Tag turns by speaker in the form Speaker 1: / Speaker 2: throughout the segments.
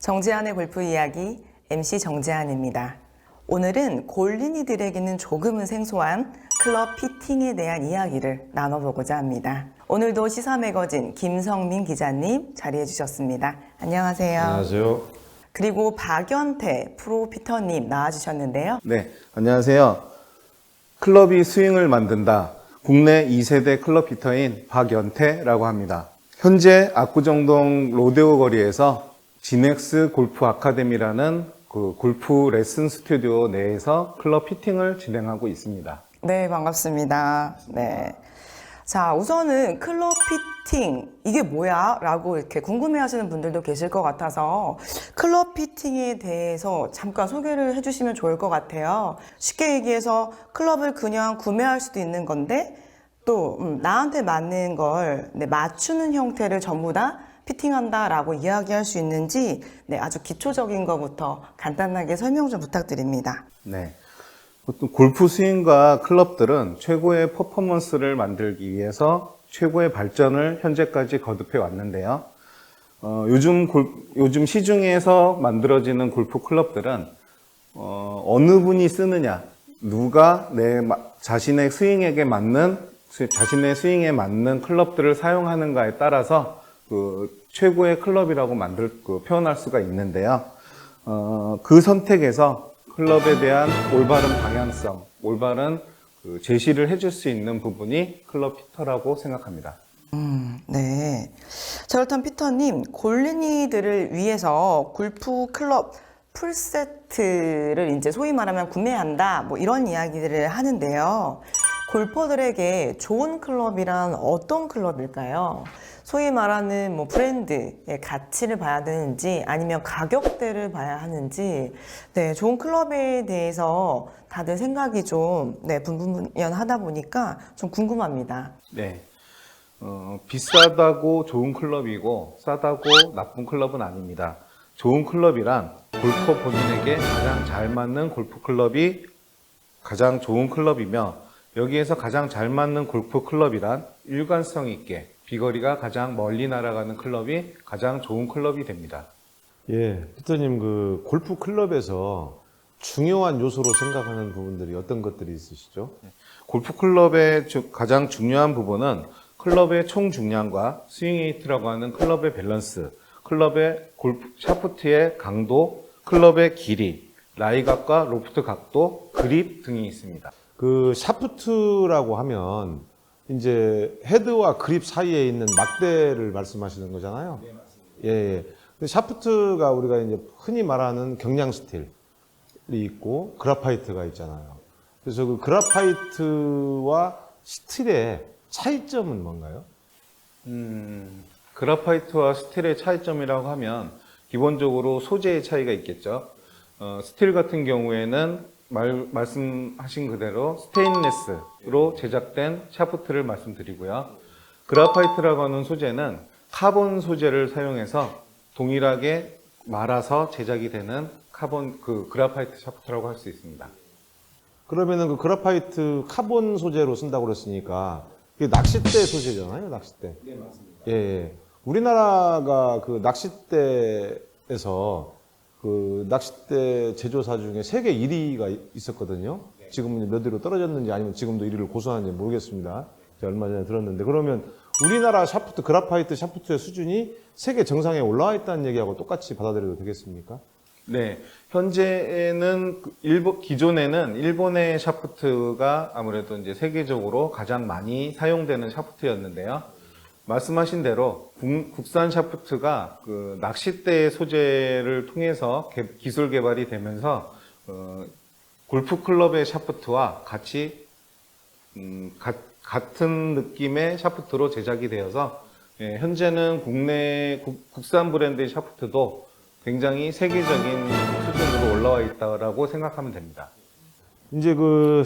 Speaker 1: 정재한의 골프 이야기 MC 정재한입니다. 오늘은 골린이들에게는 조금은 생소한 클럽 피팅에 대한 이야기를 나눠보고자 합니다. 오늘도 시사매거진 김성민 기자님 자리해 주셨습니다. 안녕하세요.
Speaker 2: 안녕하세요.
Speaker 1: 그리고 박연태 프로 피터님 나와주셨는데요.
Speaker 2: 네, 안녕하세요. 클럽이 스윙을 만든다. 국내 2세대 클럽 피터인 박연태라고 합니다. 현재 압구정동 로데오 거리에서 지넥스 골프 아카데미라는 그 골프 레슨 스튜디오 내에서 클럽 피팅을 진행하고 있습니다.
Speaker 1: 네, 반갑습니다. 네. 자, 우선은 클럽 피팅, 이게 뭐야? 라고 이렇게 궁금해 하시는 분들도 계실 것 같아서 클럽 피팅에 대해서 잠깐 소개를 해주시면 좋을 것 같아요. 쉽게 얘기해서 클럽을 그냥 구매할 수도 있는 건데 또 나한테 맞는 걸 맞추는 형태를 전부 다 피팅한다라고 이야기할 수 있는지 아주 기초적인 것부터 간단하게 설명 좀 부탁드립니다.
Speaker 2: 네. 보통 골프 스윙과 클럽들은 최고의 퍼포먼스를 만들기 위해서 최고의 발전을 현재까지 거듭해 왔는데요. 요즘 시중에서 만들어지는 골프 클럽들은 어느 분이 쓰느냐, 누가 자신의 스윙에 맞는 클럽들을 사용하는가에 따라서 최고의 클럽이라고 표현할 수가 있는데요. 그 선택에서 클럽에 대한 올바른 방향성, 올바른 제시를 해줄 수 있는 부분이 클럽 피터라고 생각합니다.
Speaker 1: 네. 자, 그렇다면 피터님, 골린이들을 위해서 골프 클럽 풀세트를 이제 소위 말하면 구매한다, 뭐 이런 이야기들을 하는데요. 골퍼들에게 좋은 클럽이란 어떤 클럽일까요? 소위 말하는 뭐 브랜드의 가치를 봐야 되는지 아니면 가격대를 봐야 하는지 좋은 클럽에 대해서 다들 생각이 좀 분분연하다 보니까 좀 궁금합니다.
Speaker 2: 네. 비싸다고 좋은 클럽이고 싸다고 나쁜 클럽은 아닙니다. 좋은 클럽이란 골퍼 본인에게 가장 잘 맞는 골프 클럽이 가장 좋은 클럽이며 여기에서 가장 잘 맞는 골프 클럽이란 일관성 있게 비거리가 가장 멀리 날아가는 클럽이 가장 좋은 클럽이 됩니다.
Speaker 3: 예, 피터님 그 골프 클럽에서 중요한 요소로 생각하는 부분들이 어떤 것들이 있으시죠?
Speaker 2: 골프 클럽의 가장 중요한 부분은 클럽의 총 중량과 스윙 웨이트라고 하는 클럽의 밸런스, 클럽의 골프 샤프트의 강도, 클럽의 길이, 라이각과 로프트 각도, 그립 등이 있습니다.
Speaker 3: 그 샤프트라고 하면 이제 헤드와 그립 사이에 있는 막대를 말씀하시는 거잖아요.
Speaker 2: 네, 맞습니다.
Speaker 3: 예. 근데 샤프트가 우리가 이제 흔히 말하는 경량 스틸이 있고 그라파이트가 있잖아요. 그래서 그 그라파이트와 스틸의 차이점은 뭔가요?
Speaker 2: 그라파이트와 스틸의 차이점이라고 하면 기본적으로 소재의 차이가 있겠죠. 스틸 같은 경우에는 말씀하신 그대로 스테인리스로 제작된 샤프트를 말씀드리고요. 그라파이트라고 하는 소재는 카본 소재를 사용해서 동일하게 말아서 제작이 되는 그라파이트 샤프트라고 할 수 있습니다.
Speaker 3: 그러면은 그 그라파이트 카본 소재로 쓴다고 그랬으니까 이게 낚싯대 소재잖아요, 낚싯대.
Speaker 2: 네, 맞습니다.
Speaker 3: 예. 우리나라가 그 낚싯대에서 그 낚싯대 제조사 중에 세계 1위가 있었거든요. 지금은 몇 위로 떨어졌는지 아니면 지금도 1위를 고수하는지 모르겠습니다. 제가 얼마 전에 들었는데 그러면 우리나라 샤프트, 그라파이트 샤프트의 수준이 세계 정상에 올라와 있다는 얘기하고 똑같이 받아들여도 되겠습니까?
Speaker 2: 네, 현재는 기존에는 일본의 샤프트가 아무래도 이제 세계적으로 가장 많이 사용되는 샤프트였는데요. 말씀하신 대로 국산 샤프트가 그 낚싯대 소재를 통해서 기술 개발이 되면서 골프 클럽의 샤프트와 같이 같은 느낌의 샤프트로 제작이 되어서 현재는 국산 브랜드의 샤프트도 굉장히 세계적인 수준으로 올라와 있다라고 생각하면 됩니다.
Speaker 3: 이제 그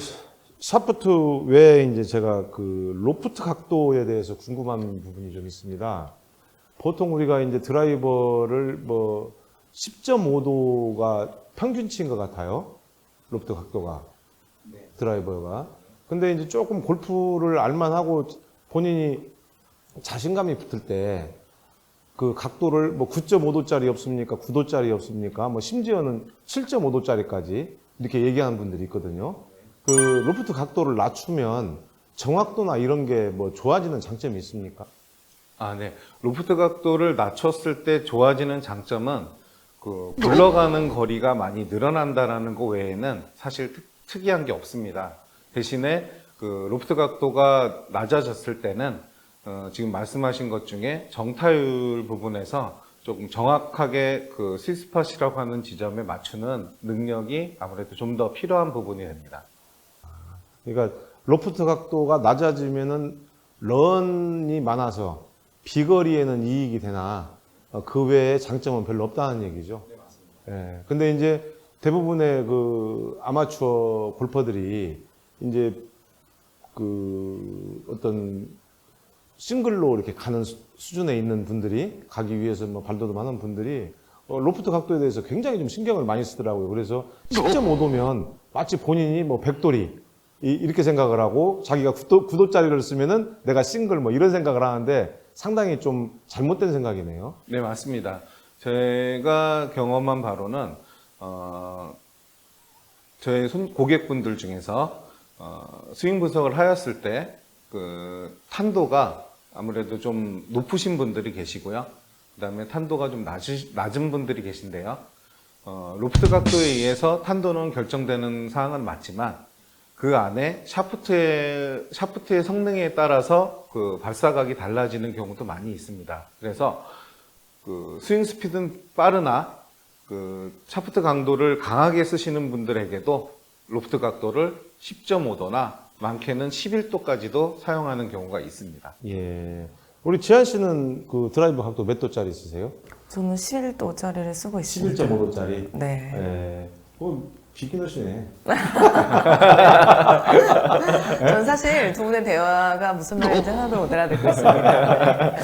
Speaker 3: 샤프트 외에 이제 제가 그 로프트 각도에 대해서 궁금한 부분이 좀 있습니다. 보통 우리가 이제 드라이버를 뭐 10.5도가 평균치인 것 같아요. 로프트 각도가. 드라이버가. 근데 이제 조금 골프를 알만하고 본인이 자신감이 붙을 때 그 각도를 뭐 9.5도짜리 없습니까? 9도짜리 없습니까? 뭐 심지어는 7.5도짜리까지 이렇게 얘기하는 분들이 있거든요. 그 로프트 각도를 낮추면 정확도나 이런 게 뭐 좋아지는 장점이 있습니까?
Speaker 2: 아, 네. 로프트 각도를 낮췄을 때 좋아지는 장점은 그 굴러가는 거리가 많이 늘어난다라는 거 외에는 사실 특이한 게 없습니다. 대신에 그 로프트 각도가 낮아졌을 때는 지금 말씀하신 것 중에 정타율 부분에서 조금 정확하게 그 스윗스팟이라고 하는 지점에 맞추는 능력이 아무래도 좀 더 필요한 부분이 됩니다.
Speaker 3: 그러니까 로프트 각도가 낮아지면은 런이 많아서 비거리에는 이익이 되나 그 외에 장점은 별로 없다는 얘기죠.
Speaker 2: 네, 맞습니다.
Speaker 3: 예. 근데 이제 대부분의 그 아마추어 골퍼들이 이제 그 어떤 싱글로 이렇게 가는 수준에 있는 분들이 가기 위해서 뭐 발돋움하는 분들이 로프트 각도에 대해서 굉장히 좀 신경을 많이 쓰더라고요. 그래서 10.5도면 마치 본인이 뭐 100도리 이렇게 생각을 하고 자기가 9도짜리를 쓰면은 내가 싱글 뭐 이런 생각을 하는데 상당히 좀 잘못된 생각이네요.
Speaker 2: 네, 맞습니다. 제가 경험한 바로는 저희 고객분들 중에서 스윙 분석을 하였을 때 그 탄도가 아무래도 좀 높으신 분들이 계시고요. 그 다음에 탄도가 좀 낮은 분들이 계신데요. 로프트 각도에 의해서 탄도는 결정되는 사항은 맞지만 그 안에 샤프트의 성능에 따라서 그 발사각이 달라지는 경우도 많이 있습니다. 그래서 그 스윙 스피드는 빠르나 그 샤프트 강도를 강하게 쓰시는 분들에게도 로프트 각도를 10.5도나 많게는 11도까지도 사용하는 경우가 있습니다.
Speaker 3: 예. 우리 지한 씨는 그 드라이버 각도 몇 도짜리 쓰세요?
Speaker 1: 저는 11도짜리를 쓰고 있습니다.
Speaker 3: 11.5도짜리.
Speaker 1: 네.
Speaker 3: 예. 비기너시네.
Speaker 1: 전 사실 두 분의 대화가 무슨 말인지 하나도 못 알아듣고 있습니다.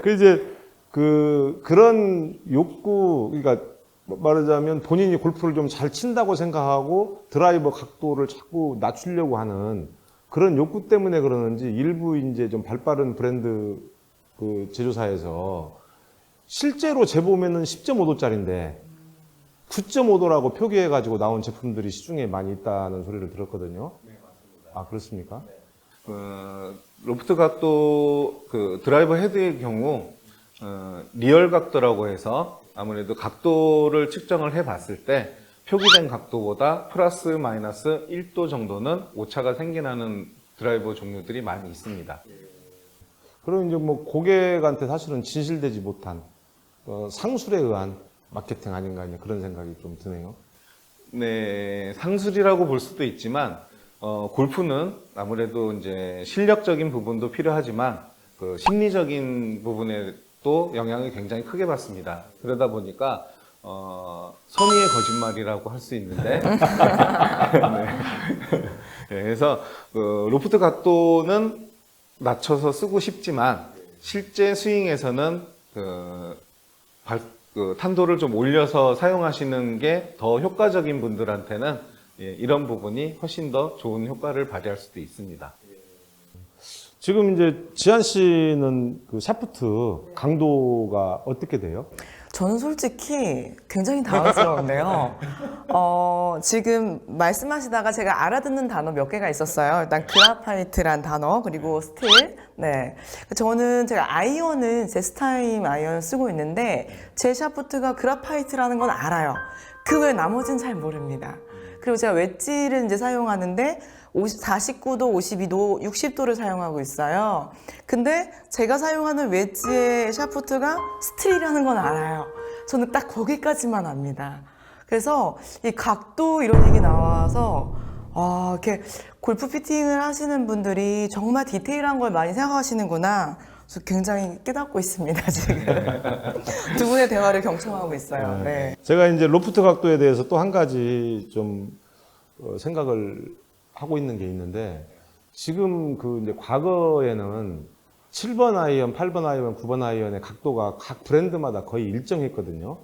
Speaker 3: 그 이제 그런 욕구, 그러니까 말하자면 본인이 골프를 좀 잘 친다고 생각하고 드라이버 각도를 자꾸 낮추려고 하는 그런 욕구 때문에 그러는지 일부 이제 좀 발빠른 브랜드 그 제조사에서 실제로 재보면은 10.5도짜리인데 9.5도라고 표기해가지고 나온 제품들이 시중에 많이 있다는 소리를 들었거든요.
Speaker 2: 네, 맞습니다.
Speaker 3: 아, 그렇습니까?
Speaker 2: 로프트 각도, 그 드라이버 헤드의 경우, 리얼 각도라고 해서 아무래도 각도를 측정을 해 봤을 때 표기된 각도보다 플러스 마이너스 1도 정도는 오차가 생겨나는 드라이버 종류들이 많이 있습니다.
Speaker 3: 그럼 이제 뭐 고객한테 사실은 진실되지 못한 상술에 의한 마케팅 아닌가 이제 그런 생각이 좀 드네요.
Speaker 2: 네, 상술이라고 볼 수도 있지만, 골프는 아무래도 이제 실력적인 부분도 필요하지만, 그 심리적인 부분에 또 영향을 굉장히 크게 받습니다. 그러다 보니까, 선의의 거짓말이라고 할 수 있는데, 네. 네, 그래서, 로프트 각도는 낮춰서 쓰고 싶지만, 실제 스윙에서는 탄도를 좀 올려서 사용하시는 게 더 효과적인 분들한테는 이런 부분이 훨씬 더 좋은 효과를 발휘할 수도 있습니다.
Speaker 3: 지금 이제 지한 씨는 그 샤프트 강도가 어떻게 돼요?
Speaker 1: 저는 솔직히 굉장히 당황스러운데요. 지금 말씀하시다가 제가 알아듣는 단어 몇 개가 있었어요. 일단 그라파이트란 단어, 그리고 스틸. 네. 저는 제가 아이언은 제스타임 아이언을 쓰고 있는데 제 샤프트가 그라파이트라는 건 알아요. 그 외 나머지는 잘 모릅니다. 그리고 제가 웨지를 이제 사용하는데 49도, 52도, 60도를 사용하고 있어요. 근데 제가 사용하는 웨지의 샤프트가 스틸이라는 건 알아요. 저는 딱 거기까지만 압니다. 그래서 이 각도 이런 얘기 나와서 이렇게 골프 피팅을 하시는 분들이 정말 디테일한 걸 많이 생각하시는구나. 그래서 굉장히 깨닫고 있습니다, 지금. 두 분의 대화를 경청하고 있어요. 네.
Speaker 3: 제가 이제 로프트 각도에 대해서 또 한 가지 좀 생각을 하고 있는 게 있는데 지금 그 이제 과거에는 7번 아이언, 8번 아이언, 9번 아이언의 각도가 각 브랜드마다 거의 일정했거든요.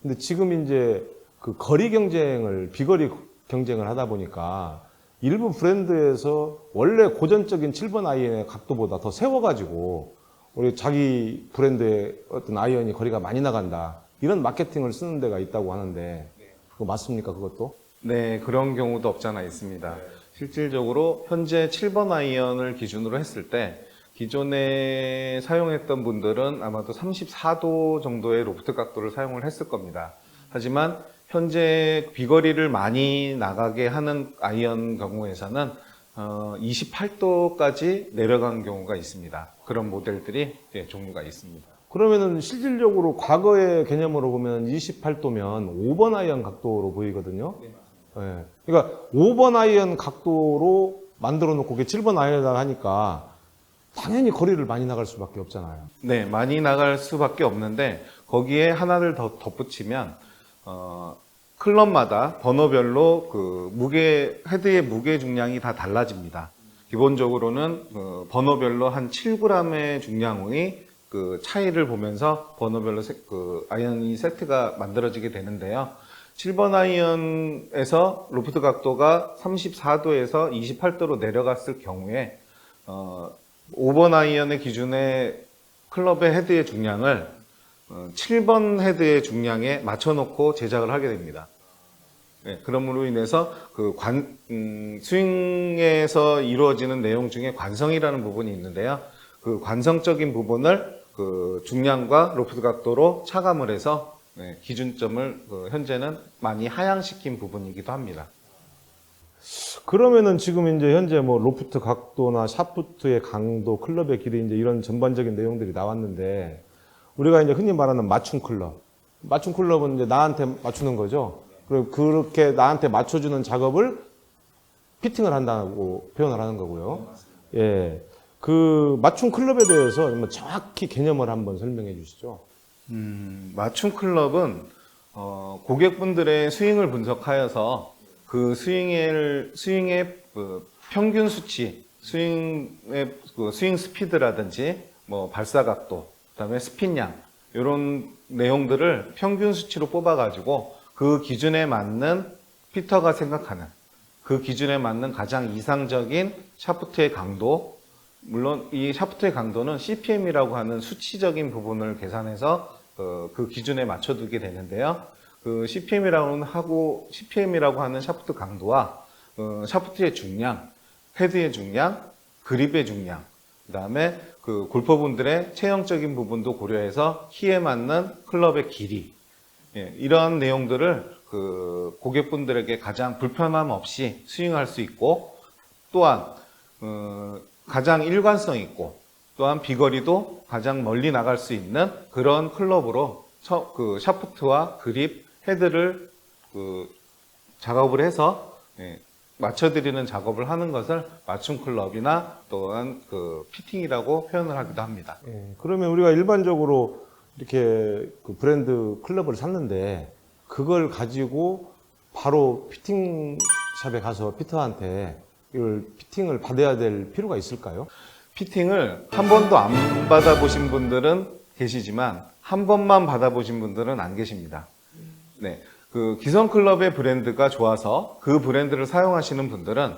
Speaker 3: 근데 지금 이제 그 거리 경쟁을, 비거리 경쟁을 하다 보니까 일부 브랜드에서 원래 고전적인 7번 아이언의 각도보다 더 세워가지고 우리 자기 브랜드의 어떤 아이언이 거리가 많이 나간다. 이런 마케팅을 쓰는 데가 있다고 하는데 그거 맞습니까, 그것도?
Speaker 2: 네, 그런 경우도 없잖아 있습니다. 실질적으로 현재 7번 아이언을 기준으로 했을 때 기존에 사용했던 분들은 아마도 34도 정도의 로프트 각도를 사용을 했을 겁니다. 하지만 현재 비거리를 많이 나가게 하는 아이언 경우에서는 28도까지 내려간 경우가 있습니다. 그런 모델들이 종류가 있습니다.
Speaker 3: 그러면은 실질적으로 과거의 개념으로 보면 28도면 5번 아이언 각도로 보이거든요. 네. 그러니까 5번 아이언 각도로 만들어 놓고 그게 7번 아이언을 하니까 당연히 거리를 많이 나갈 수밖에 없잖아요.
Speaker 2: 네, 많이 나갈 수밖에 없는데 거기에 하나를 더 덧붙이면 클럽마다 번호별로 그 헤드의 무게 중량이 다 달라집니다. 기본적으로는 번호별로 한 7g의 중량의 그 차이를 보면서 번호별로 그 아이언이 세트가 만들어지게 되는데요. 7번 아이언에서 로프트 각도가 34도에서 28도로 내려갔을 경우에 5번 아이언의 기준의 클럽의 헤드의 중량을 7번 헤드의 중량에 맞춰놓고 제작을 하게 됩니다. 네, 그러므로 인해서 그 스윙에서 이루어지는 내용 중에 관성이라는 부분이 있는데요. 그 관성적인 부분을 그 중량과 로프트 각도로 차감을 해서 기준점을 현재는 많이 하향시킨 부분이기도 합니다.
Speaker 3: 그러면은 지금 이제 현재 뭐 로프트 각도나 샤프트의 강도, 클럽의 길이 이제 이런 전반적인 내용들이 나왔는데 우리가 이제 흔히 말하는 맞춤 클럽. 맞춤 클럽은 이제 나한테 맞추는 거죠. 그리고 그렇게 나한테 맞춰주는 작업을 피팅을 한다고 표현을 하는 거고요. 예. 그 맞춤 클럽에 대해서 정확히 개념을 한번 설명해 주시죠.
Speaker 2: 맞춤 클럽은 고객분들의 스윙을 분석하여서 그 스윙의 그 평균 수치, 스윙의 그 스윙 스피드라든지 뭐 발사 각도, 그다음에 스핀량 이런 내용들을 평균 수치로 뽑아가지고 그 기준에 맞는 피터가 생각하는 그 기준에 맞는 가장 이상적인 샤프트의 강도, 물론 이 샤프트의 강도는 CPM이라고 하는 수치적인 부분을 계산해서 그 기준에 맞춰두게 되는데요. 그 CPM이라고 하는 샤프트 강도와 샤프트의 중량, 헤드의 중량, 그립의 중량, 그 다음에 그 골퍼분들의 체형적인 부분도 고려해서 키에 맞는 클럽의 길이, 이러한 내용들을 그 고객분들에게 가장 불편함 없이 스윙할 수 있고, 또한 가장 일관성 있고, 또한 비거리도 가장 멀리 나갈 수 있는 그런 클럽으로 그 샤프트와 그립, 헤드를 그 작업을 해서 맞춰드리는 작업을 하는 것을 맞춤 클럽이나 또한 그 피팅이라고 표현을 하기도 합니다.
Speaker 3: 예. 그러면 우리가 일반적으로 이렇게 그 브랜드 클럽을 샀는데 그걸 가지고 바로 피팅샵에 가서 피터한테 이걸 피팅을 받아야 될 필요가 있을까요?
Speaker 2: 피팅을 한 번도 안 받아보신 분들은 계시지만 한 번만 받아보신 분들은 안 계십니다. 네, 그 기성 클럽의 브랜드가 좋아서 그 브랜드를 사용하시는 분들은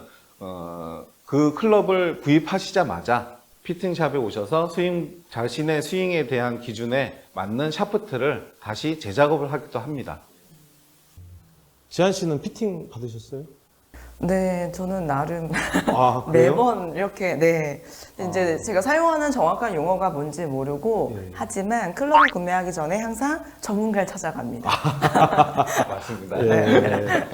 Speaker 2: 그 클럽을 구입하시자마자 피팅샵에 오셔서 자신의 스윙에 대한 기준에 맞는 샤프트를 다시 재작업을 하기도 합니다.
Speaker 3: 지한 씨는 피팅 받으셨어요?
Speaker 1: 네, 저는 나름
Speaker 3: 아, 그래요?
Speaker 1: 매번 이렇게, 네. 이제 제가 사용하는 정확한 용어가 뭔지 모르고,
Speaker 3: 예.
Speaker 1: 하지만 클럽을 구매하기 전에 항상 전문가를 찾아갑니다.
Speaker 2: 맞습니다.
Speaker 3: 예.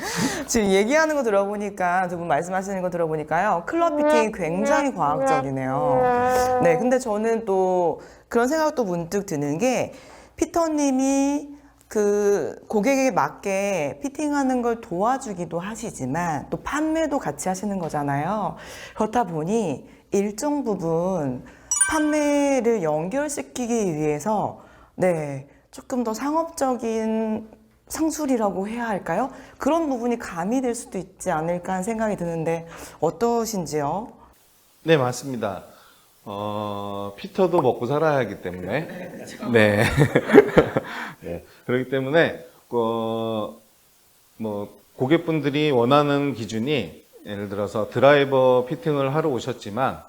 Speaker 1: 지금 얘기하는 거 들어보니까, 두 분 말씀하시는 거 들어보니까요, 클럽 피팅이 굉장히 과학적이네요. 네, 근데 저는 또 그런 생각도 문득 드는 게, 피터님이 그 고객에게 맞게 피팅하는 걸 도와주기도 하시지만 또 판매도 같이 하시는 거잖아요. 그렇다 보니 일정 부분 판매를 연결시키기 위해서 네, 조금 더 상업적인 상술이라고 해야 할까요? 그런 부분이 가미될 수도 있지 않을까 하는 생각이 드는데 어떠신지요?
Speaker 2: 네, 맞습니다. 피터도 먹고 살아야 하기 때문에. 네. 네. 그렇기 때문에, 뭐, 고객분들이 원하는 기준이 예를 들어서 드라이버 피팅을 하러 오셨지만,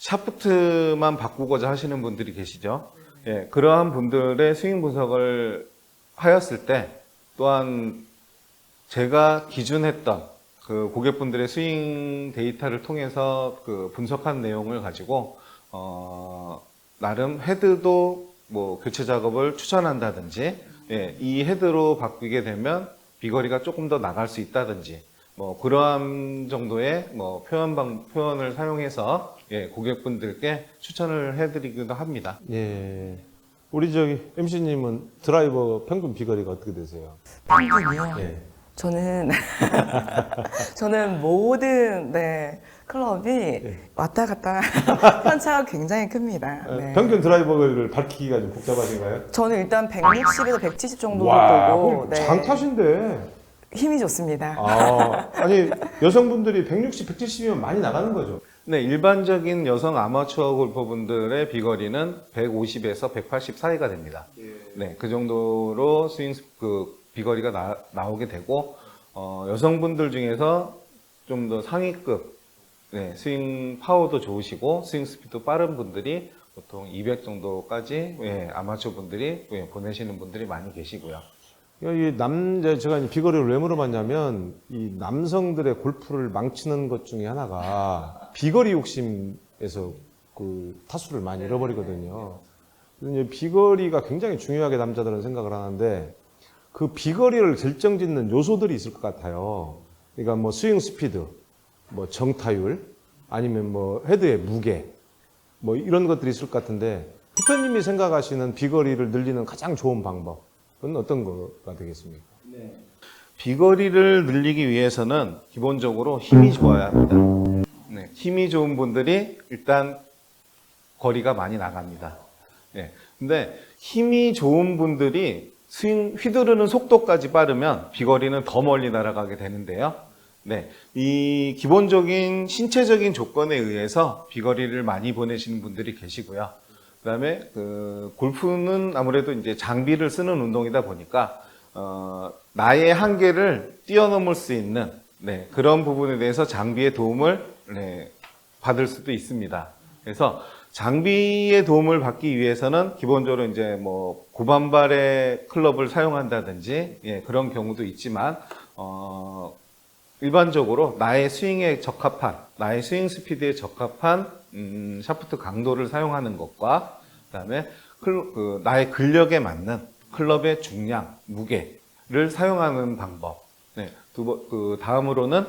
Speaker 2: 샤프트만 바꾸고자 하시는 분들이 계시죠. 예, 그러한 분들의 스윙 분석을 하였을 때 또한 제가 기준했던 그 고객분들의 스윙 데이터를 통해서 그 분석한 내용을 가지고 나름 헤드도 뭐 교체 작업을 추천한다든지, 예, 이 헤드로 바꾸게 되면 비거리가 조금 더 나갈 수 있다든지, 뭐 그러한 정도의 뭐 표현을 사용해서, 예, 고객분들께 추천을 해드리기도 합니다.
Speaker 3: 예. 우리 저기 MC님은 드라이버 평균 비거리가 어떻게 되세요?
Speaker 1: 평균이요?
Speaker 3: 예.
Speaker 1: 저는 저는 모든 클럽이 왔다 갔다 편차가 굉장히 큽니다. 네.
Speaker 3: 평균 드라이버를 밝히기가 좀 복잡하신가요?
Speaker 1: 저는 일단 160에서 170 정도로
Speaker 3: 와,
Speaker 1: 보고
Speaker 3: 그럼 장타신데.
Speaker 1: 힘이 좋습니다.
Speaker 3: 아니 여성분들이 160, 170이면 많이 나가는 거죠.
Speaker 2: 네, 일반적인 여성 아마추어 골퍼분들의 비거리는 150에서 180 사이가 됩니다. 네, 그 정도로 비거리가 나오게 되고, 여성분들 중에서 좀 더 상위급, 네, 스윙 파워도 좋으시고, 스윙 스피드도 빠른 분들이 보통 200 정도까지, 예, 아마추어 분들이, 예, 보내시는 분들이 많이 계시고요.
Speaker 3: 제가 이제 비거리를 왜 물어봤냐면, 이 남성들의 골프를 망치는 것 중에 하나가 비거리 욕심에서 그 타수를 많이 잃어버리거든요. 그래서 이제 비거리가 굉장히 중요하게 남자들은 생각을 하는데, 그 비거리를 결정짓는 요소들이 있을 것 같아요. 그러니까 뭐 스윙 스피드, 뭐 정타율, 아니면 뭐 헤드의 무게, 뭐 이런 것들이 있을 것 같은데, 피터님이 생각하시는 비거리를 늘리는 가장 좋은 방법은 어떤 거가 되겠습니까?
Speaker 2: 네. 비거리를 늘리기 위해서는 기본적으로 힘이 좋아야 합니다. 네, 힘이 좋은 분들이 일단 거리가 많이 나갑니다. 네, 근데 힘이 좋은 분들이 스윙 휘두르는 속도까지 빠르면 비거리는 더 멀리 날아가게 되는데요. 네, 이 기본적인 신체적인 조건에 의해서 비거리를 많이 보내시는 분들이 계시고요. 그다음에 골프는 아무래도 이제 장비를 쓰는 운동이다 보니까 나의 한계를 뛰어넘을 수 있는, 네, 그런 부분에 대해서 장비의 도움을, 네, 받을 수도 있습니다. 그래서 장비의 도움을 받기 위해서는 기본적으로 이제 뭐 고반발의 클럽을 사용한다든지, 예, 그런 경우도 있지만, 일반적으로 나의 스윙에 적합한, 나의 스윙 스피드에 적합한 샤프트 강도를 사용하는 것과, 그다음에 나의 근력에 맞는 클럽의 중량, 무게를 사용하는 방법. 네, 다음으로는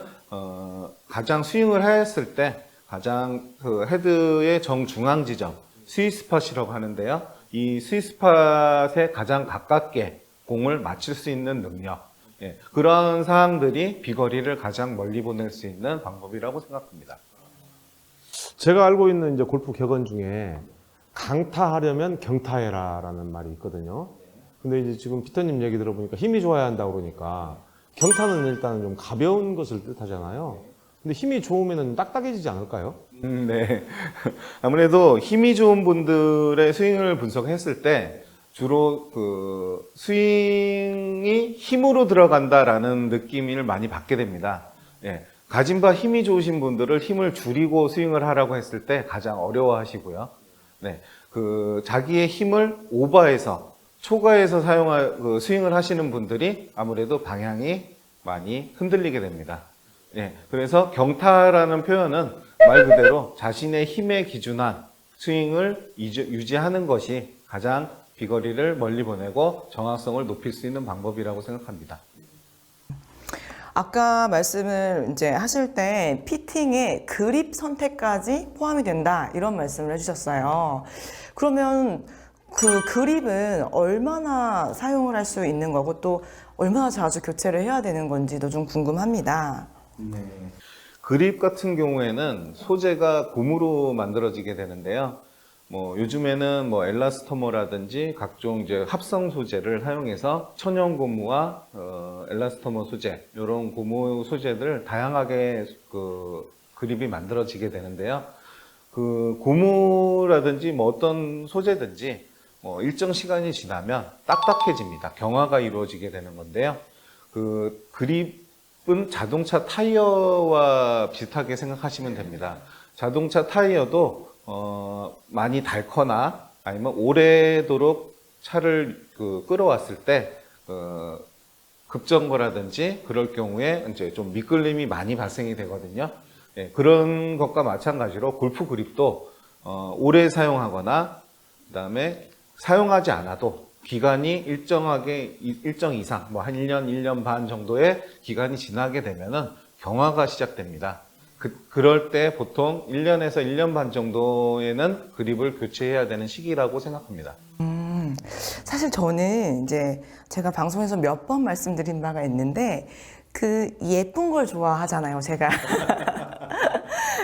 Speaker 2: 가장 스윙을 했을 때 가장 헤드의 정중앙 지점, 스윗스팟이라고 하는데요. 이 스윗스팟에 가장 가깝게 공을 맞출 수 있는 능력, 예, 그런 사항들이 비거리를 가장 멀리 보낼 수 있는 방법이라고 생각합니다.
Speaker 3: 제가 알고 있는 이제 골프 격언 중에 강타하려면 경타해라라는 말이 있거든요. 근데 이제 지금 피터님 얘기 들어보니까 힘이 좋아야 한다고 그러니까 경타는 일단은 좀 가벼운 것을 뜻하잖아요. 근데 힘이 좋으면 딱딱해지지 않을까요?
Speaker 2: 네. 아무래도 힘이 좋은 분들의 스윙을 분석했을 때 주로 스윙이 힘으로 들어간다라는 느낌을 많이 받게 됩니다. 예. 가진 바 힘이 좋으신 분들을 힘을 줄이고 스윙을 하라고 했을 때 가장 어려워하시고요. 네. 자기의 힘을 오버해서 초과해서 스윙을 하시는 분들이 아무래도 방향이 많이 흔들리게 됩니다. 예, 그래서 경타라는 표현은 말 그대로 자신의 힘에 기준한 스윙을 유지하는 것이 가장 비거리를 멀리 보내고 정확성을 높일 수 있는 방법이라고 생각합니다.
Speaker 1: 아까 말씀을 이제 하실 때 피팅에 그립 선택까지 포함이 된다 이런 말씀을 해주셨어요. 그러면 그 그립은 얼마나 사용을 할 수 있는 거고 또 얼마나 자주 교체를 해야 되는 건지도 좀 궁금합니다.
Speaker 2: 네. 그립 같은 경우에는 소재가 고무로 만들어지게 되는데요. 뭐 요즘에는 뭐 엘라스토머라든지 각종 이제 합성 소재를 사용해서 천연 고무와 엘라스토머 소재 이런 고무 소재들 다양하게 그립이 만들어지게 되는데요. 고무라든지 뭐 어떤 소재든지 뭐 일정 시간이 지나면 딱딱해집니다. 경화가 이루어지게 되는 건데요. 그립은 자동차 타이어와 비슷하게 생각하시면 됩니다. 자동차 타이어도 많이 닳거나 아니면 오래도록 차를 끌어왔을 때 급정거라든지 그럴 경우에 이제 좀 미끌림이 많이 발생이 되거든요. 예, 그런 것과 마찬가지로 골프 그립도 오래 사용하거나 그다음에 사용하지 않아도 기간이 일정 이상 뭐 한 1년, 1년 반 정도의 기간이 지나게 되면은 경화가 시작됩니다. 그럴 때 보통 1년에서 1년 반 정도에는 그립을 교체해야 되는 시기라고 생각합니다.
Speaker 1: 사실 저는 이제 제가 방송에서 몇 번 말씀드린 바가 있는데 그 예쁜 걸 좋아하잖아요, 제가.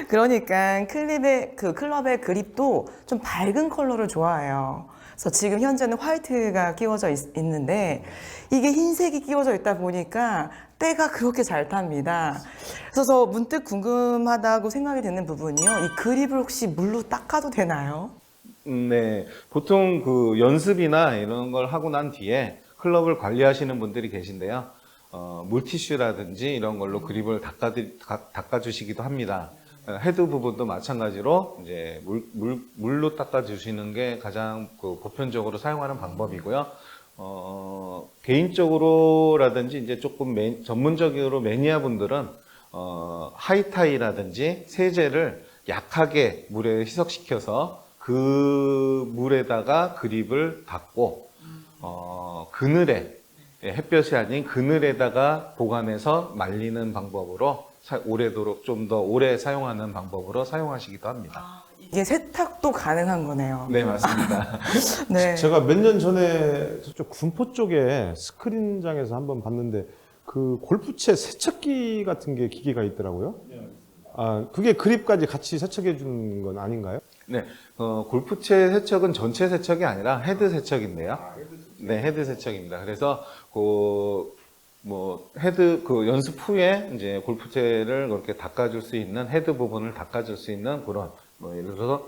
Speaker 1: 그러니까 클럽의 그립도 좀 밝은 컬러를 좋아해요. 그래서 지금 현재는 화이트가 끼워져 있는데 이게 흰색이 끼워져 있다 보니까 때가 그렇게 잘 탑니다. 그래서 문득 궁금하다고 생각이 드는 부분이요. 이 그립을 혹시 물로 닦아도 되나요?
Speaker 2: 네, 보통 그 연습이나 이런 걸 하고 난 뒤에 클럽을 관리하시는 분들이 계신데요. 물티슈라든지 이런 걸로 그립을 닦아주시기도 합니다. 헤드 부분도 마찬가지로 이제 물로 닦아주시는 게 가장 보편적으로 사용하는 방법이고요. 개인적으로라든지 이제 조금 전문적으로 매니아 분들은 하이타이라든지 세제를 약하게 물에 희석시켜서 그 물에다가 그립을 닦고 그늘에 햇볕이 아닌 그늘에다가 보관해서 말리는 방법으로 오래도록 좀 더 오래 사용하는 방법으로 사용하시기도 합니다.
Speaker 1: 이게 세탁도 가능한 거네요.
Speaker 2: 네, 맞습니다.
Speaker 1: 네.
Speaker 3: 제가 몇 년 전에 저쪽 군포 쪽에 스크린장에서 한번 봤는데 그 골프채 세척기 같은 게 기계가 있더라고요. 아, 그게 그립까지 같이 세척해 주는 건 아닌가요?
Speaker 2: 네, 골프채 세척은 전체 세척이 아니라 헤드 세척인데요. 네, 헤드 세척입니다. 그래서 헤드 연습 후에 이제 골프채를 그렇게 닦아줄 수 있는 헤드 부분을 닦아줄 수 있는 그런 예를 들어서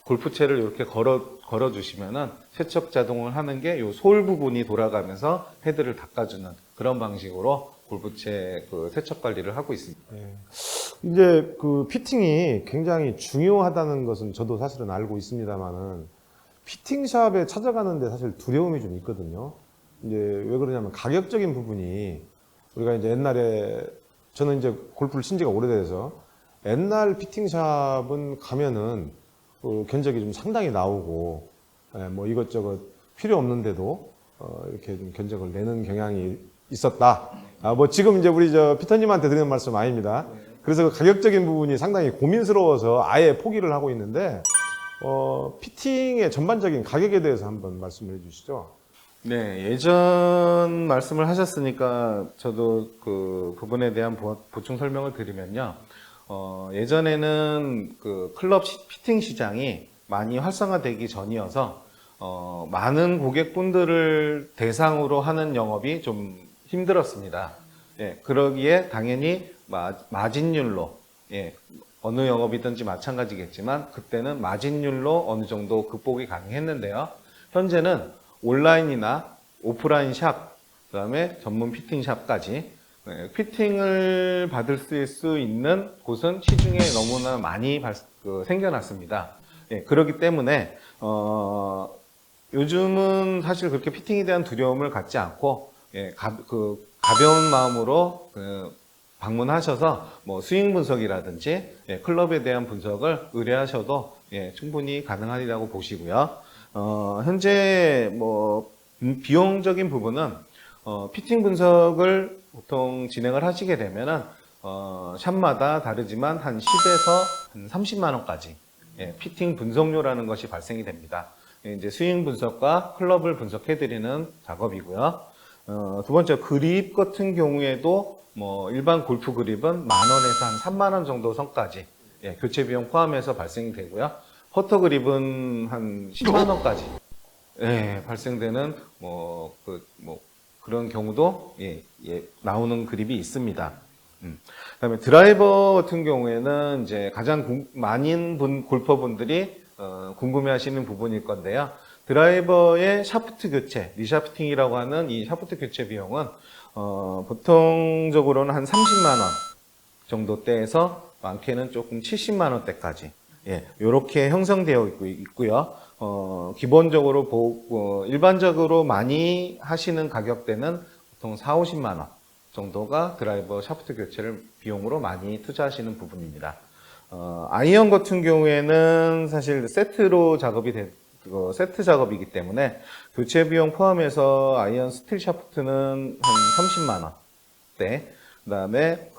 Speaker 2: 골프채를 이렇게 걸어 주시면은 세척 자동을 하는 게 요 솔 부분이 돌아가면서 헤드를 닦아주는 그런 방식으로 골프채 세척 관리를 하고 있습니다.
Speaker 3: 네. 이제 그 피팅이 굉장히 중요하다는 것은 저도 사실은 알고 있습니다만은 피팅샵에 찾아가는데 사실 두려움이 좀 있거든요. 이제 왜 그러냐면 가격적인 부분이 우리가 이제 옛날에 저는 이제 골프를 친 지가 오래돼서 옛날 피팅샵은 가면은 견적이 좀 상당히 나오고 뭐 이것저것 필요 없는데도 이렇게 좀 견적을 내는 경향이 있었다. 뭐 지금 이제 우리 피터님한테 드리는 말씀 아닙니다. 그래서 그 가격적인 부분이 상당히 고민스러워서 아예 포기를 하고 있는데 피팅의 전반적인 가격에 대해서 한번 말씀을 해주시죠.
Speaker 2: 네, 예전 말씀을 하셨으니까 저도 그 부분에 대한 보충 설명을 드리면요. 예전에는 그 클럽 피팅 시장이 많이 활성화되기 전이어서 많은 고객분들을 대상으로 하는 영업이 좀 힘들었습니다. 예, 그러기에 당연히 마진율로, 예, 어느 영업이든지 마찬가지겠지만 그때는 마진율로 어느 정도 극복이 가능했는데요. 현재는 온라인이나 오프라인 샵, 그 다음에 전문 피팅 샵까지 피팅을 받을 수 있는 곳은 시중에 너무나 많이 생겨났습니다. 예, 그렇기 때문에 요즘은 사실 그렇게 피팅에 대한 두려움을 갖지 않고 가벼운 마음으로 방문하셔서 뭐 스윙 분석이라든지 클럽에 대한 분석을 의뢰하셔도 충분히 가능하리라고 보시고요. 현재 뭐 비용적인 부분은 피팅 분석을 보통 진행을 하시게 되면은 샵마다 다르지만 한 10에서 한 30만 원까지 피팅 분석료라는 것이 발생이 됩니다. 이제 스윙 분석과 클럽을 분석해드리는 작업이고요. 두 번째 그립 같은 경우에도 뭐 일반 골프 그립은 10,000원에서 한 3만 원 정도 선까지 교체 비용 포함해서 발생이 되고요. 퍼터 그립은 한 10만 원까지 발생되는 그런 경우도 나오는 그립이 있습니다. 그다음에 드라이버 같은 경우에는 이제 가장 많은 골퍼분들이 궁금해하시는 부분일 건데요. 드라이버의 샤프트 교체, 리샤프팅이라고 하는 이 샤프트 교체 비용은 보통적으로는 한 30만 원 정도대에서 많게는 조금 70만 원대까지 예, 이렇게 형성되어 있고요. 기본적으로 일반적으로 많이 하시는 가격대는 보통 4, 50만 원 정도가 드라이버 샤프트 교체를 비용으로 많이 투자하시는 부분입니다. 아이언 같은 경우에는 사실 세트로 세트 작업이기 때문에 교체 비용 포함해서 아이언 스틸 샤프트는 한 30만 원대, 그다음에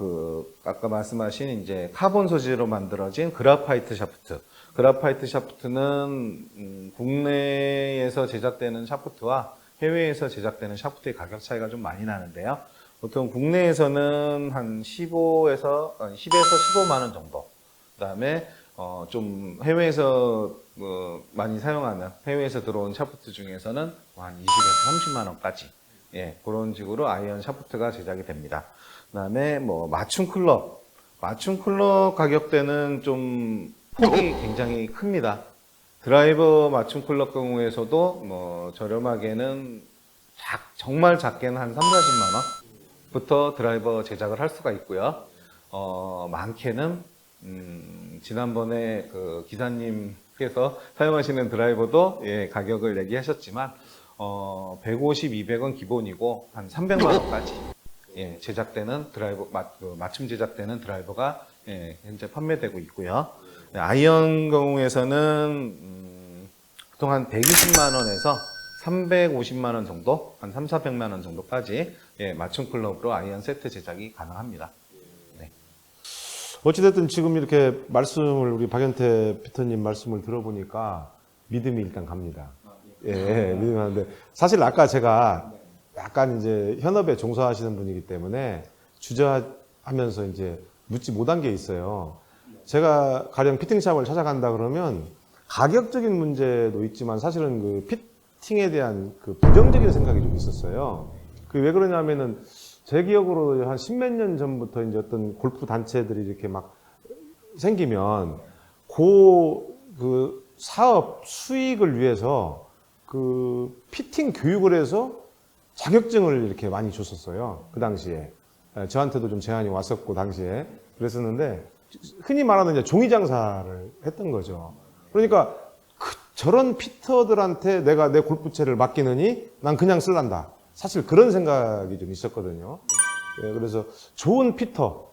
Speaker 2: 아까 말씀하신 이제 카본 소재로 만들어진 그라파이트 샤프트. 그라파이트 샤프트는 국내에서 제작되는 샤프트와 해외에서 제작되는 샤프트의 가격 차이가 좀 많이 나는데요. 보통 국내에서는 한 10에서 15만 원 정도. 그다음에 좀 해외에서 많이 사용하는 해외에서 들어온 샤프트 중에서는 한 20에서 30만 원까지, 예, 그런 식으로 아이언 샤프트가 제작이 됩니다. 그다음에 맞춤 클럽 가격대는 좀 폭이 굉장히 큽니다. 드라이버 맞춤 클럽 경우에서도 저렴하게는 정말 작게는 한 3, 40만 원부터 드라이버 제작을 할 수가 있고요. 많게는 지난번에 기사님께서 사용하시는 드라이버도, 예, 가격을 얘기하셨지만 150, 200원 기본이고 한 300만 원까지, 예, 제작되는 드라이버 맞춤 제작되는 드라이버가, 예, 현재 판매되고 있고요. 네, 아이언 경우에서는 보통 한 120만 원에서 350만 원 정도, 한 3, 400만 원 정도까지, 예, 맞춤 클럽으로 아이언 세트 제작이 가능합니다.
Speaker 3: 어찌됐든 지금 이렇게 말씀을 우리 박연태 피터님 말씀을 들어보니까 믿음이 일단 갑니다. 예, 믿음이 가는데 사실 아까 제가 약간 이제 현업에 종사하시는 분이기 때문에 주저하면서 이제 묻지 못한 게 있어요. 제가 가령 피팅샵을 찾아간다 그러면 가격적인 문제도 있지만 사실은 그 피팅에 대한 그 부정적인 생각이 좀 있었어요. 왜 그러냐면은 제 기억으로 한 십몇 년 전부터 이제 어떤 골프 단체들이 이렇게 막 생기면 그 사업 수익을 위해서 그 피팅 교육을 해서 자격증을 이렇게 많이 줬었어요. 그 당시에. 저한테도 좀 제안이 왔었고, 당시에. 그랬었는데, 흔히 말하는 이제 종이 장사를 했던 거죠. 그러니까 저런 피터들한테 내가 내 골프채를 맡기느니 난 그냥 쓸란다. 사실 그런 생각이 좀 있었거든요. 예, 그래서 좋은 피터,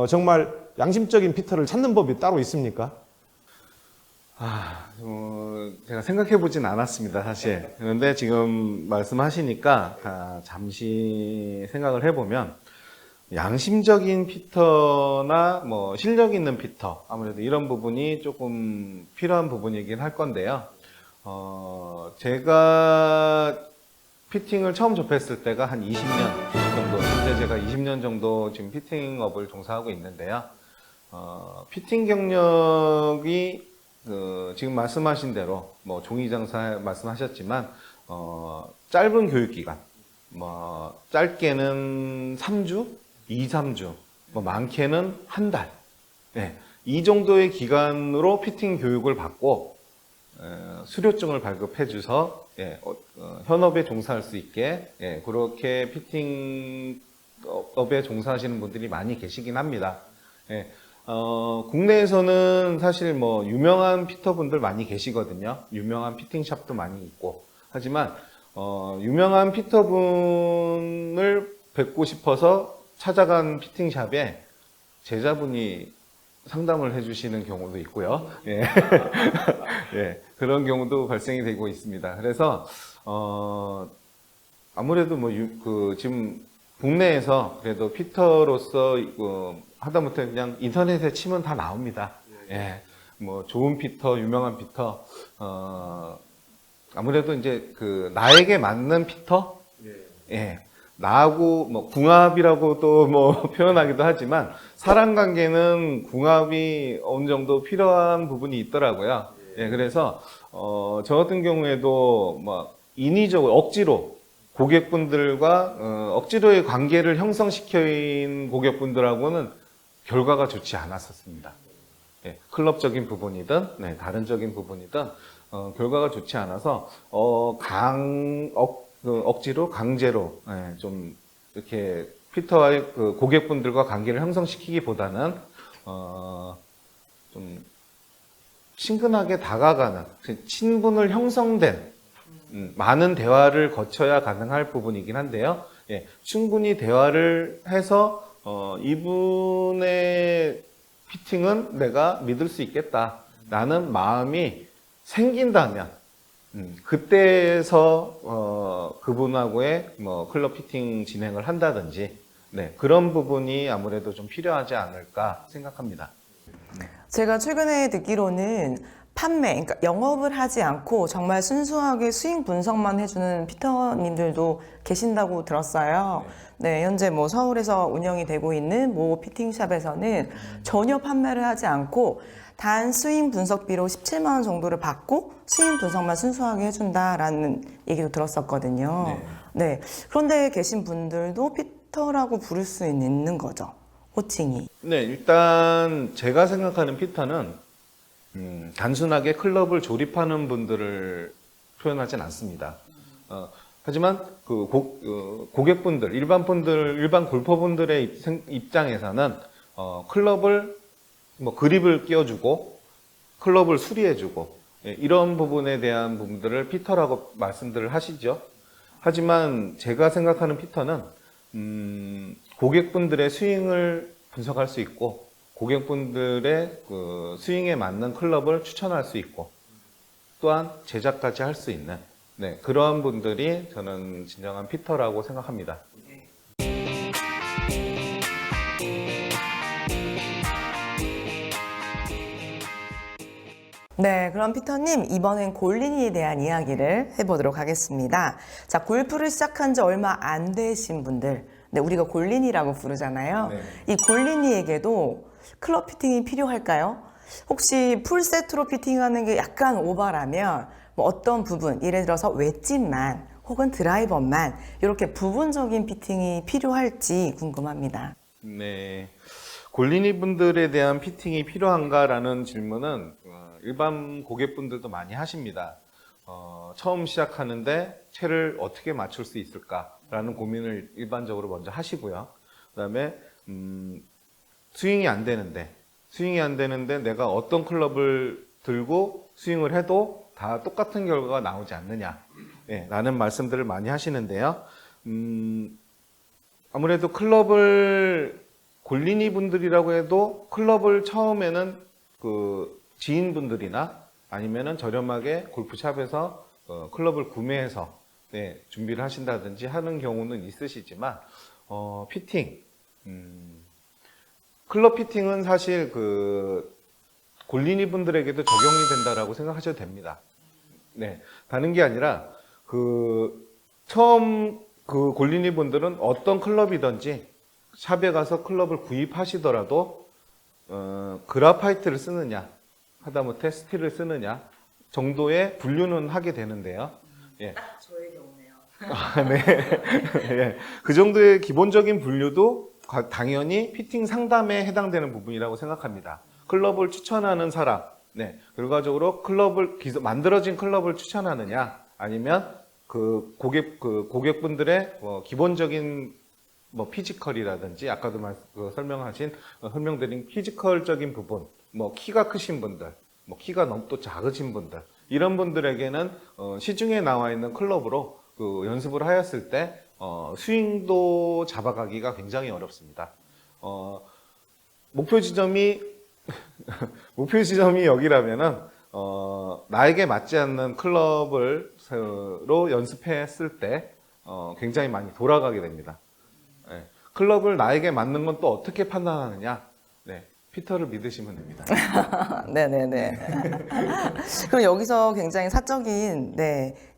Speaker 3: 정말 양심적인 피터를 찾는 법이 따로 있습니까?
Speaker 2: 제가 생각해 보진 않았습니다, 사실. 그런데 지금 말씀하시니까 잠시 생각을 해보면, 양심적인 피터나 실력 있는 피터, 아무래도 이런 부분이 조금 필요한 부분이긴 할 건데요. 제가 피팅을 처음 접했을 때가 한 20년 정도, 현재 제가 20년 정도 지금 피팅업을 종사하고 있는데요. 피팅 경력이 지금 말씀하신 대로 종이 장사 말씀하셨지만 짧은 교육 기간, 짧게는 3주, 2, 3주, 많게는 한 달, 네, 이 정도의 기간으로 피팅 교육을 받고 수료증을 발급해 줘서, 예, 현업에 종사할 수 있게, 예, 그렇게 피팅업에 종사하시는 분들이 많이 계시긴 합니다. 예, 국내에서는 사실 유명한 피터분들 많이 계시거든요. 유명한 피팅샵도 많이 있고. 하지만 유명한 피터분을 뵙고 싶어서 찾아간 피팅샵에 제자분이 상담을 해주시는 경우도 있고요. 예. 예, 그런 경우도 발생이 되고 있습니다. 그래서 아무래도 지금 국내에서 그래도 피터로서 하다못해 그냥 인터넷에 치면 다 나옵니다. 예, 좋은 피터, 유명한 피터, 아무래도 이제 나에게 맞는 피터, 예, 나하고 궁합이라고도 표현하기도 하지만 사람 관계는 궁합이 어느 정도 필요한 부분이 있더라고요. 예, 그래서 저 같은 경우에도 인위적으로 억지로 고객분들과 억지로의 관계를 형성시킨 고객분들하고는 결과가 좋지 않았었습니다. 예, 클럽적인 부분이든, 네, 다른적인 부분이든 결과가 좋지 않아서 억지로 강제로, 예, 좀 이렇게 피터와의 고객분들과 관계를 형성시키기보다는 좀 친근하게 다가가는, 친분을 형성된 많은 대화를 거쳐야 가능할 부분이긴 한데요. 예, 충분히 대화를 해서 이분의 피팅은 내가 믿을 수 있겠다라는 마음이 생긴다면 그때에서 그분하고의 뭐 클럽 피팅 진행을 한다든지 네, 그런 부분이 아무래도 좀 필요하지 않을까 생각합니다.
Speaker 1: 제가 최근에 듣기로는 판매, 그러니까 영업을 하지 않고 정말 순수하게 수익 분석만 해주는 피터님들도 계신다고 들었어요. 네, 현재 뭐 서울에서 운영이 되고 있는 모 피팅샵에서는 전혀 판매를 하지 않고 단 수익 분석비로 17만 원 정도를 받고 수익 분석만 순수하게 해준다라는 얘기도 들었었거든요. 네. 그런데 계신 분들도 피터라고 부를 수 있는 거죠. 호칭이.
Speaker 2: 네, 일단 제가 생각하는 피터는 단순하게 클럽을 조립하는 분들을 표현하진 않습니다. 하지만 그 고객분들, 일반 골퍼분들의 입장에서는 클럽을 뭐 그립을 끼워주고 클럽을 수리해주고 이런 부분에 대한 부분들을 피터라고 말씀들을 하시죠. 하지만 제가 생각하는 피터는 고객분들의 스윙을 분석할 수 있고 고객분들의 그 스윙에 맞는 클럽을 추천할 수 있고 또한 제작까지 할 수 있는 네, 그러한 분들이 저는 진정한 피터라고 생각합니다.
Speaker 1: 네, 그럼 피터님, 이번엔 골린이에 대한 이야기를 해보도록 하겠습니다. 자, 골프를 시작한 지 얼마 안 되신 분들, 네, 우리가 골린이라고 부르잖아요.
Speaker 2: 네.
Speaker 1: 이 골린이에게도 클럽 피팅이 필요할까요? 혹시 풀세트로 피팅하는 게 약간 오버라면 뭐 어떤 부분, 예를 들어서 웨지만 혹은 드라이버만 이렇게 부분적인 피팅이 필요할지 궁금합니다.
Speaker 2: 네, 골린이 분들에 대한 피팅이 필요한가라는 질문은 일반 고객분들도 많이 하십니다. 처음 시작하는데 채를 어떻게 맞출 수 있을까라는 고민을 일반적으로 먼저 하시고요. 그다음에 스윙이 안 되는데 내가 어떤 클럽을 들고 스윙을 해도 다 똑같은 결과가 나오지 않느냐 라는 말씀들을 많이 하시는데요. 아무래도 클럽을 골린이 분들이라고 해도 클럽을 처음에는 그 지인분들이나 아니면은 저렴하게 골프샵에서 클럽을 구매해서 준비를 하신다든지 하는 경우는 있으시지만 피팅 클럽 피팅은 사실 그 골린이 분들에게도 적용이 된다라고 생각하셔도 됩니다. 네, 다른 게 아니라 처음 그 골린이 분들은 어떤 클럽이든지 샵에 가서 클럽을 구입하시더라도 그라파이트를 쓰느냐 하다못해 스틸을 쓰느냐 정도의 분류는 하게 되는데요. 예.
Speaker 1: 딱 저의 경우네요.
Speaker 2: 네. 예. 그 정도의 기본적인 분류도 당연히 피팅 상담에 해당되는 부분이라고 생각합니다. 클럽을 추천하는 사람, 네. 결과적으로 만들어진 클럽을 추천하느냐, 아니면 고객분들의 기본적인 피지컬이라든지, 아까도 설명드린 피지컬적인 부분, 키가 크신 분들, 키가 너무 또 작으신 분들, 이런 분들에게는 시중에 나와 있는 클럽으로 연습을 하였을 때 스윙도 잡아가기가 굉장히 어렵습니다. 목표 지점이 여기라면은 나에게 맞지 않는 클럽으로 연습했을 때 굉장히 많이 돌아가게 됩니다. 네. 클럽을 나에게 맞는 건 또 어떻게 판단하느냐? 네. 피터를 믿으시면 됩니다.
Speaker 1: 네네네. 그럼 여기서 굉장히 사적인,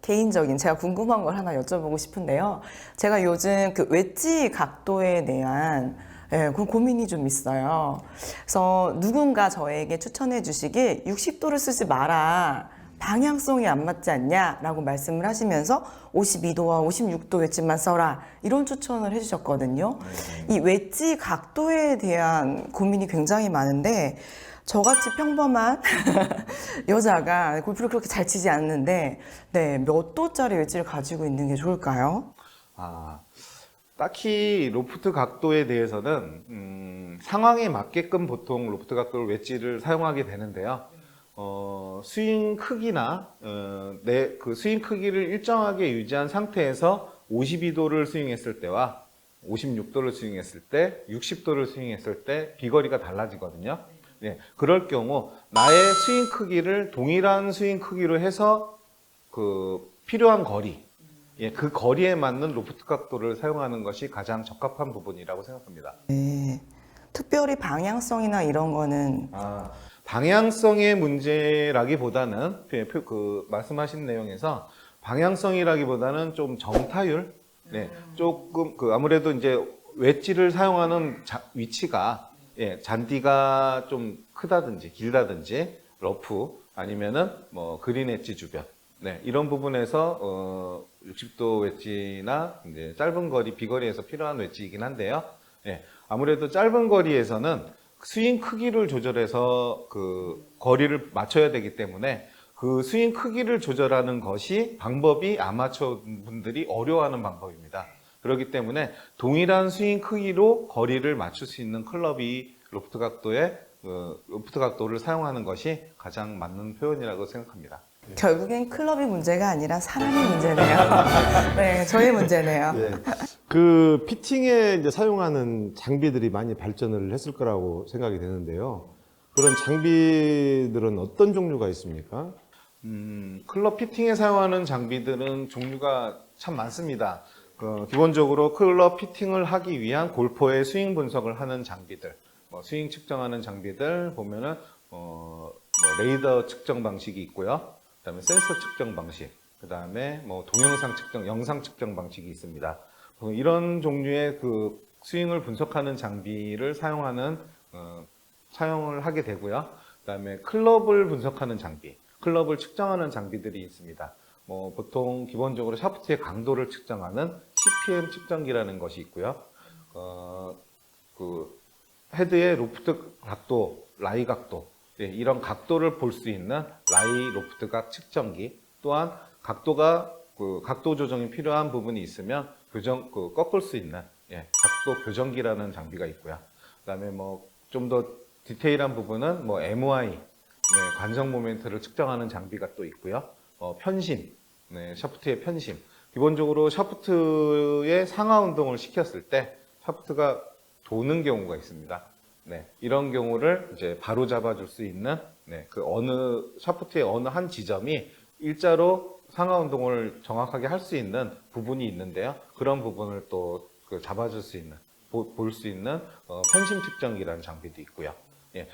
Speaker 1: 개인적인 제가 궁금한 걸 하나 여쭤보고 싶은데요. 제가 요즘 그 웨지 각도에 대한 그 고민이 좀 있어요. 그래서 누군가 저에게 추천해 주시길 60도를 쓰지 마라. 방향성이 안 맞지 않냐? 라고 말씀을 하시면서 52도와 56도 웨지만 써라. 이런 추천을 해주셨거든요. 이 웨지 각도에 대한 고민이 굉장히 많은데 저같이 평범한 여자가 골프를 그렇게 잘 치지 않는데 몇 도짜리 웨지를 가지고 있는 게 좋을까요?
Speaker 2: 딱히 로프트 각도에 대해서는 상황에 맞게끔 보통 로프트 각도를 웨지를 사용하게 되는데요. 스윙 크기나 그 스윙 크기를 일정하게 유지한 상태에서 52도를 스윙했을 때와 56도를 스윙했을 때, 60도를 스윙했을 때 비거리가 달라지거든요. 예, 그럴 경우 나의 스윙 크기를 동일한 스윙 크기로 해서 그 필요한 거리, 예, 그 거리에 맞는 로프트 각도를 사용하는 것이 가장 적합한 부분이라고 생각합니다.
Speaker 1: 네. 특별히 방향성이나 이런 거는
Speaker 2: 방향성의 문제라기보다는 그 말씀하신 내용에서 방향성이라기보다는 좀 정타율, 네, 조금 그 아무래도 이제 웨지를 사용하는 위치가 예, 잔디가 좀 크다든지 길다든지 러프 아니면은 뭐 그린 엣지 주변, 네, 이런 부분에서 60도 웨지나 이제 짧은 거리 비거리에서 필요한 웨지이긴 한데요. 예, 아무래도 짧은 거리에서는 스윙 크기를 조절해서 그 거리를 맞춰야 되기 때문에 그 스윙 크기를 조절하는 것이 방법이 아마추어 분들이 어려워하는 방법입니다. 그렇기 때문에 동일한 스윙 크기로 거리를 맞출 수 있는 클럽이 로프트 각도를 사용하는 것이 가장 맞는 표현이라고 생각합니다.
Speaker 1: 결국엔 클럽이 문제가 아니라 사람이 문제네요. 네, 저희 문제네요.
Speaker 3: 예. 그 피팅에 이제 사용하는 장비들이 많이 발전을 했을 거라고 생각이 되는데요. 그런 장비들은 어떤 종류가 있습니까?
Speaker 2: 클럽 피팅에 사용하는 장비들은 종류가 참 많습니다. 기본적으로 클럽 피팅을 하기 위한 골퍼의 스윙 분석을 하는 장비들, 스윙 측정하는 장비들 보면은 레이더 측정 방식이 있고요. 그다음에 센서 측정 방식, 그다음에 동영상 측정, 영상 측정 방식이 있습니다. 이런 종류의 그 스윙을 분석하는 장비를 사용을 하게 되고요. 그다음에 클럽을 분석하는 장비, 클럽을 측정하는 장비들이 있습니다. 보통 기본적으로 샤프트의 강도를 측정하는 CPM 측정기라는 것이 있고요. 그 헤드의 로프트 각도, 라이 각도, 네, 이런 각도를 볼 수 있는 라이 로프트 각 측정기, 또한 각도가 각도 조정이 필요한 부분이 있으면 꺾을 수 있는 각도 교정기라는 장비가 있고요. 그다음에 좀 더 디테일한 부분은 MOI, 관성 모멘트를 측정하는 장비가 또 있고요. 편심, 샤프트의 편심. 기본적으로 샤프트의 상하 운동을 시켰을 때 샤프트가 도는 경우가 있습니다. 네, 이런 경우를 이제 바로 잡아줄 수 있는 그 샤프트의 어느 한 지점이 일자로 상하 운동을 정확하게 할 수 있는 부분이 있는데요. 그런 부분을 또 잡아줄 수 있는, 볼 수 있는 편심 측정기라는 장비도 있고요. 예,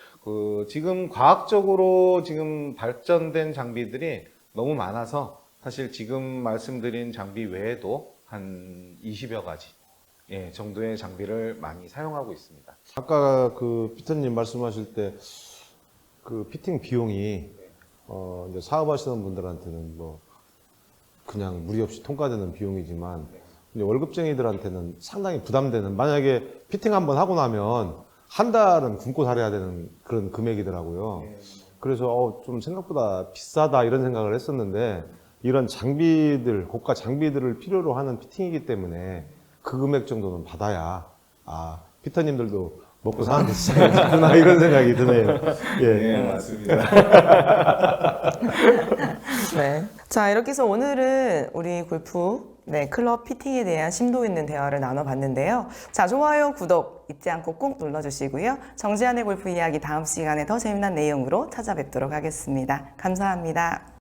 Speaker 2: 지금 과학적으로 지금 발전된 장비들이 너무 많아서 사실 지금 말씀드린 장비 외에도 한 20여 가지 정도의 장비를 많이 사용하고 있습니다.
Speaker 3: 아까 그 피터님 말씀하실 때 그 피팅 비용이 이제 사업하시는 분들한테는 그냥 무리 없이 통과되는 비용이지만 이제 월급쟁이들한테는 상당히 부담되는, 만약에 피팅 한번 하고 나면 한 달은 굶고 살아야 되는 그런 금액이더라고요. 그래서 좀 생각보다 비싸다 이런 생각을 했었는데, 이런 장비들, 고가 장비들을 필요로 하는 피팅이기 때문에 그 금액 정도는 받아야 피터님들도 먹고 사는 데 지장이 있구나 이런 생각이 드네요.
Speaker 2: 네, 맞습니다.
Speaker 1: 네. 자, 이렇게 해서 오늘은 우리 골프 클럽 피팅에 대한 심도 있는 대화를 나눠봤는데요. 자, 좋아요, 구독 잊지 않고 꼭 눌러주시고요. 정지한의 골프 이야기 다음 시간에 더 재미난 내용으로 찾아뵙도록 하겠습니다. 감사합니다.